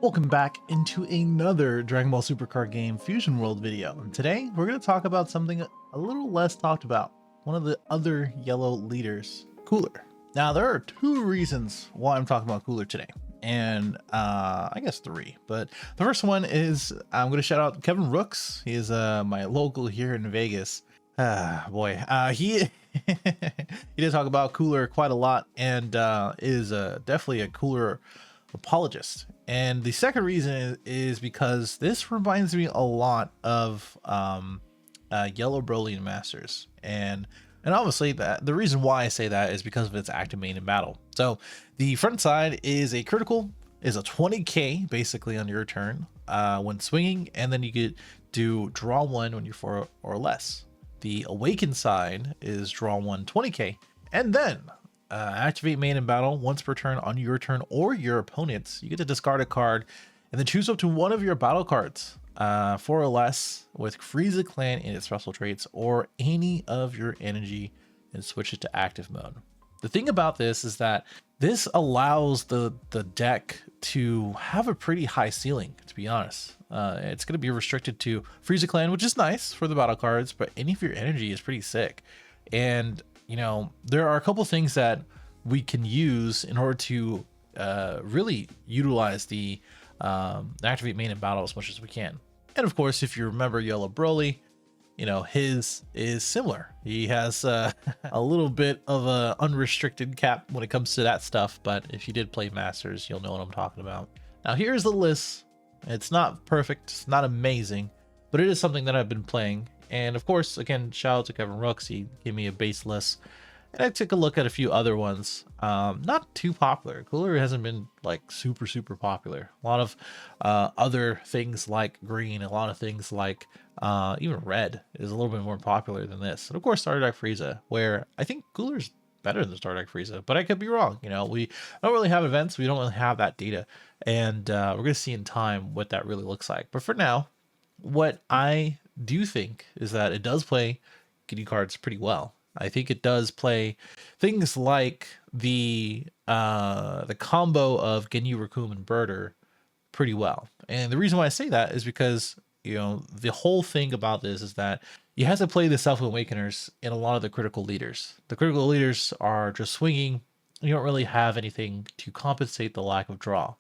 Welcome back into another Dragon Ball Supercard game Fusion World video. And today we're going to talk about something a little less talked about. One of the other yellow leaders, Cooler. Now there are two reasons why I'm talking about Cooler today. And I guess three, but the first one is I'm going to shout out Kevin Rooks. He is my local here in Vegas. He he did talk about Cooler quite a lot and is definitely a Cooler apologist. And the second reason is because this reminds me a lot of Yellow Broly and Masters, and obviously that the reason why I say that is because of its active main in battle. So the front side is a critical, is a 20k basically on your turn when swinging, and then you get to draw one when you're 4 or less. The awakened side is draw one 20k, and then activate main in battle once per turn on your turn or your opponent's. You get to discard a card and then choose up to one of your battle cards, 4 or less, with Frieza Clan in its special traits or any of your energy, and switch it to active mode. The thing about this is that this allows the deck to have a pretty high ceiling, to be honest. It's going to be restricted to Frieza Clan, which is nice for the battle cards, but any of your energy is pretty sick. And you know, there are a couple things that we can use in order to really utilize the activate main in battle as much as we can. And of course, if you remember Yellow Broly, you know, his is similar. He has a little bit of a unrestricted cap when it comes to that stuff, but if you did play Masters, you'll know what I'm talking about. Now here's the list. It's not perfect, it's not amazing, but it is something that I've been playing. And of course, again, shout out to Kevin Rooks. He gave me a base list, and I took a look at a few other ones. Not too popular. Cooler hasn't been like super popular. A lot of other things like green, a lot of things like even red is a little bit more popular than this. And of course, Star Deck Frieza, where I think Cooler's better than Star Deck Frieza, but I could be wrong. You know, we don't really have events, we don't really have that data, and we're gonna see in time what that really looks like. But for now, what I do think is that it does play Ginyu cards pretty well. I think it does play things like the combo of Ginyu, Raccoon, and Birder pretty well. And the reason why I say that is because, you know, the whole thing about this is that you have to play the Self-Awakeners in a lot of the critical leaders. The critical leaders are just swinging. You don't really have anything to compensate the lack of draw.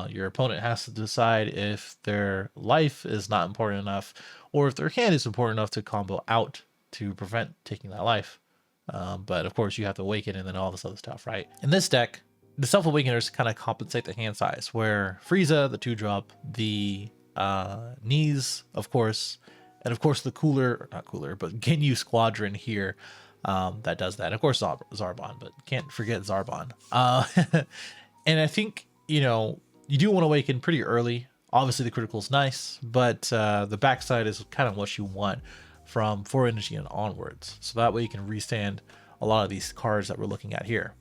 Your opponent has to decide if their life is not important enough, or if their hand is important enough to combo out to prevent taking that life. But of course, you have to awaken and then all this other stuff, right? In this deck, the Self-Awakeners kind of compensate the hand size, where Frieza, the 2-drop, the knees, of course, and of course the not cooler, but Ginyu Squadron here, that does that. And of course, Zarbon, but can't forget Zarbon. And I think, you know, you do want to awaken pretty early. Obviously the critical is nice, but the backside is kind of what you want from 4 energy and onwards. So that way you can restand a lot of these cards that we're looking at here.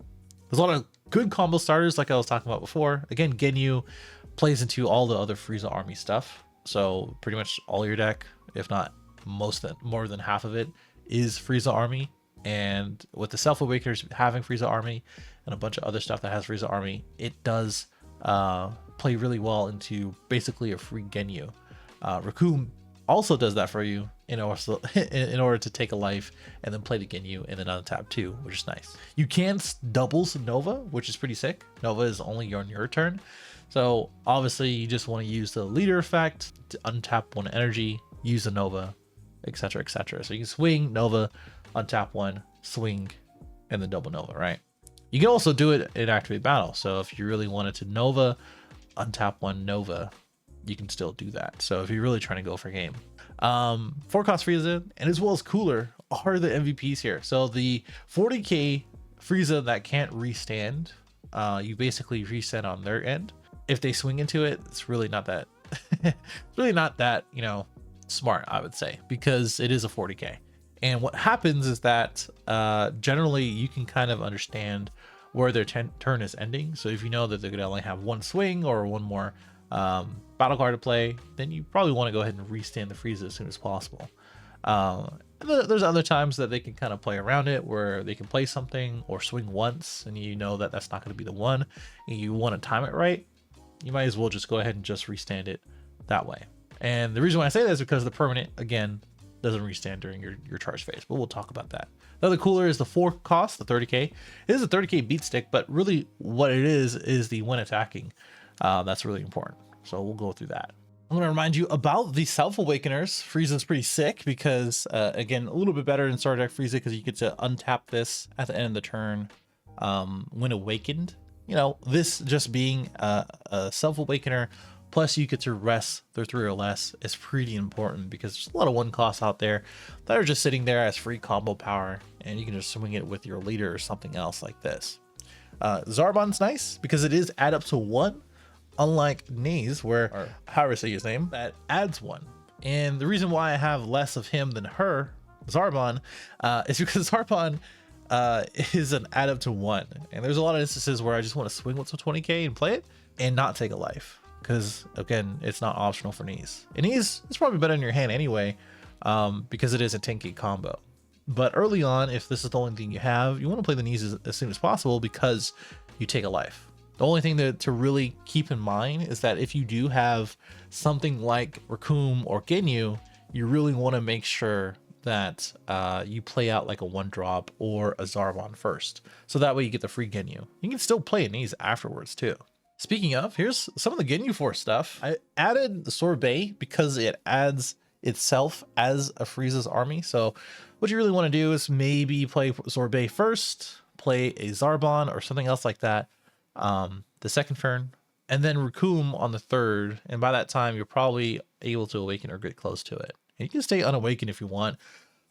There's a lot of good combo starters like I was talking about before. Again, Ginyu plays into all the other Frieza army stuff. So pretty much all your deck, if not more than half of it, is Frieza army. And with the Self-Awakeners having Frieza army and a bunch of other stuff that has Frieza army, it does play really well into basically a free Ginyu. Raccoon also does that for you in order to take a life and then play the Ginyu and then untap too, which is nice. You can double Nova, which is pretty sick. Nova is only on your turn. So obviously you just want to use the leader effect to untap 1 energy, use the Nova, etc, etc. So you can swing Nova, untap 1, swing, and then double Nova, right? You can also do it in activate battle. So if you really wanted to Nova, untap 1 Nova, you can still do that. So if you're really trying to go for game, 4-cost Frieza and as well as Cooler are the MVPs here. So the 40k Frieza that can't restand, you basically reset on their end. If they swing into it, it's really not that, you know, smart, I would say, because it is a 40k. And what happens is that generally you can kind of understand where their turn is ending. So if you know that they're going to only have 1 swing or 1 more battle card to play, then you probably want to go ahead and restand the Frieza as soon as possible. There's other times that they can kind of play around it, where they can play something or swing once and you know that that's not going to be the one and you want to time it right. you might as well just go ahead and just restand it that way. And the reason why I say that is because the permanent, again, doesn't restand during your charge phase, but we'll talk about that. The other cooler is the 4 cost, the 30k. It is a 30k beat stick, but really what it is the when attacking. That's really important. So we'll go through that. I'm going to remind you about the Self-Awakeners. Frieza's pretty sick because, again, a little bit better than Starter Deck Frieza because you get to untap this at the end of the turn when awakened. You know, this just being a Self-Awakener, plus you get to rest their 3 or less is pretty important because there's a lot of 1 costs out there that are just sitting there as free combo power, and you can just swing it with your leader or something else like this. Zarbon's nice because it is add up to 1. Unlike Naze, or however say his name, that adds 1. And the reason why I have less of him than her, Zarbon, is because Zarbon is an add up to 1. And there's a lot of instances where I just want to swing with some 20k and play it and not take a life. Because, again, it's not optional for Naze. And Naze is probably better in your hand anyway, because it is a 10k combo. But early on, if this is the only thing you have, you want to play the Naze as soon as possible because you take a life. The only thing to really keep in mind is that if you do have something like Raccoon or Ginyu, you really want to make sure that you play out like a 1-drop or a Zarbon first. So that way you get the free Ginyu. You can still play Naze afterwards too. Speaking of, here's some of the Ginyu Force stuff. I added the Sorbet because it adds itself as a Frieza's army. So what you really want to do is maybe play Sorbet first, play a Zarbon or something else like that the second turn, and then Raccoon on the 3rd, and by that time you're probably able to awaken or get close to it. And you can stay unawakened if you want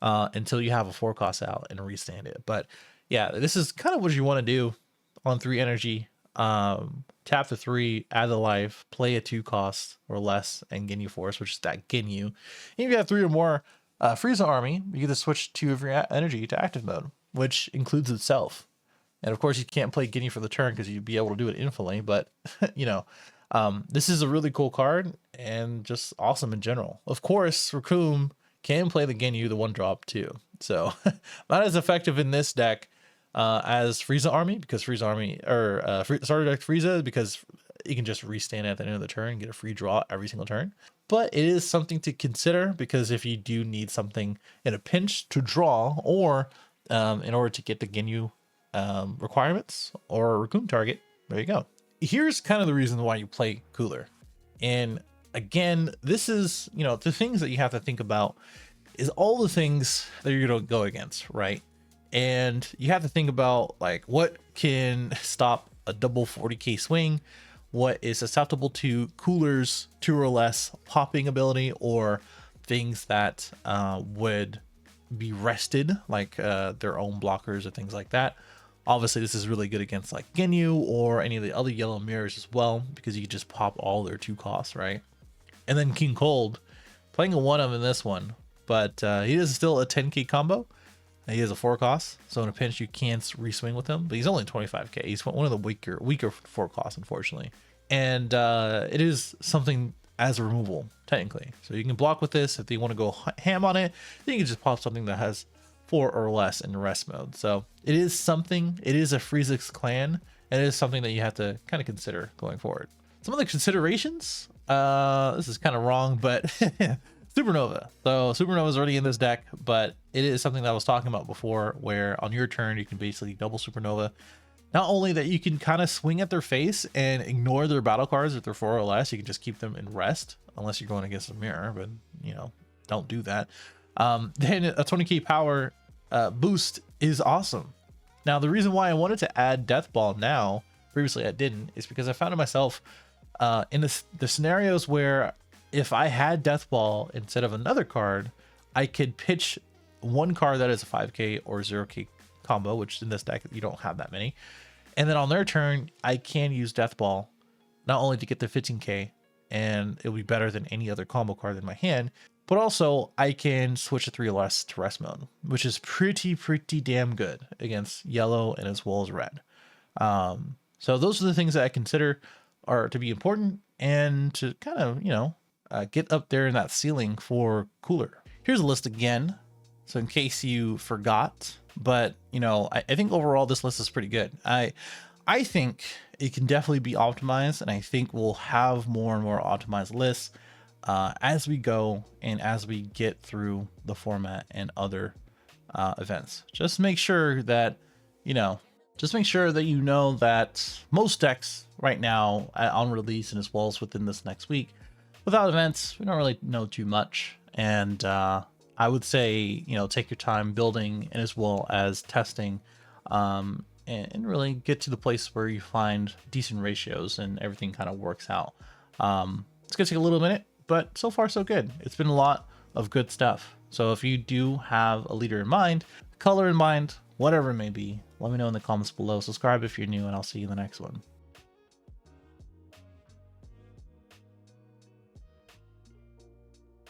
until you have a 4 cost out and restand it. But yeah, this is kind of what you want to do on 3 energy. Tap the 3, add the life, play a 2 cost or less, and Ginyu Force, which is that Ginyu. And if you have 3 or more Frieza army, you get to switch 2 of your energy to active mode, which includes itself. And of course, you can't play Ginyu for the turn because you'd be able to do it infinitely. But, you know, this is a really cool card and just awesome in general. Of course, Raccoon can play the Ginyu, the 1-drop too. So not as effective in this deck as Frieza Army, because Frieza Army, or Starter Deck Frieza, because you can just restand at the end of the turn and get a free draw every single turn. But it is something to consider because if you do need something in a pinch to draw, or in order to get the Ginyu requirements or a Raccoon target, there you go. Here's kind of the reason why you play Cooler. And again, this is, you know, the things that you have to think about is all the things that you're going to go against, right? And you have to think about like what can stop a double 40k swing, what is susceptible to Cooler's 2 or less popping ability, or things that would be rested, like their own blockers or things like that. Obviously, this is really good against like Ginyu or any of the other yellow mirrors as well, because you can just pop all their 2 costs, right? And then King Cold, playing a 1-of in this one, but he is still a 10k combo. He has a 4 cost, so in a pinch you can re-swing with him, but he's only 25k. He's one of the weaker 4 costs, unfortunately. And it is something as a removal, technically. So you can block with this. If you want to go ham on it, then you can just pop something that has 4 or less in rest mode. So it is something, it is a Frieza's clan, and it is something that you have to kind of consider going forward. Some of the considerations, this is kind of wrong, but Supernova. So Supernova is already in this deck, but it is something that I was talking about before, where on your turn, you can basically double Supernova. Not only that you can kind of swing at their face and ignore their battle cards if they're 4 or less, you can just keep them in rest, unless you're going against a mirror, but you know, don't do that. Then a 20k power boost is awesome. Now, the reason why I wanted to add Death Ball now, previously I didn't, is because I found myself in the scenarios where if I had Death Ball instead of another card, I could pitch one card that is a 5k or 0k combo, which in this deck you don't have that many, and then on their turn I can use Death Ball not only to get the 15k, and it'll be better than any other combo card in my hand, but also I can switch a 3 or less to rest mode, which is pretty damn good against yellow and as well as red. So those are the things that I consider are to be important and to kind of, you know, get up there in that ceiling for Cooler. Here's a list again, so in case you forgot, but you know, I think overall this list is pretty good. I think it can definitely be optimized, and I think we'll have more and more optimized lists as we go and as we get through the format and other events. Just make sure that, just make sure that that most decks right now on release and as well as within this next week, without events, we don't really know too much. And I would say, take your time building and as well as testing, and really get to the place where you find decent ratios and everything kind of works out. It's gonna take a little minute, but so far so good. It's been a lot of good stuff. So if you do have a leader in mind, color in mind, whatever it may be, let me know in the comments below. Subscribe if you're new, and I'll see you in the next one.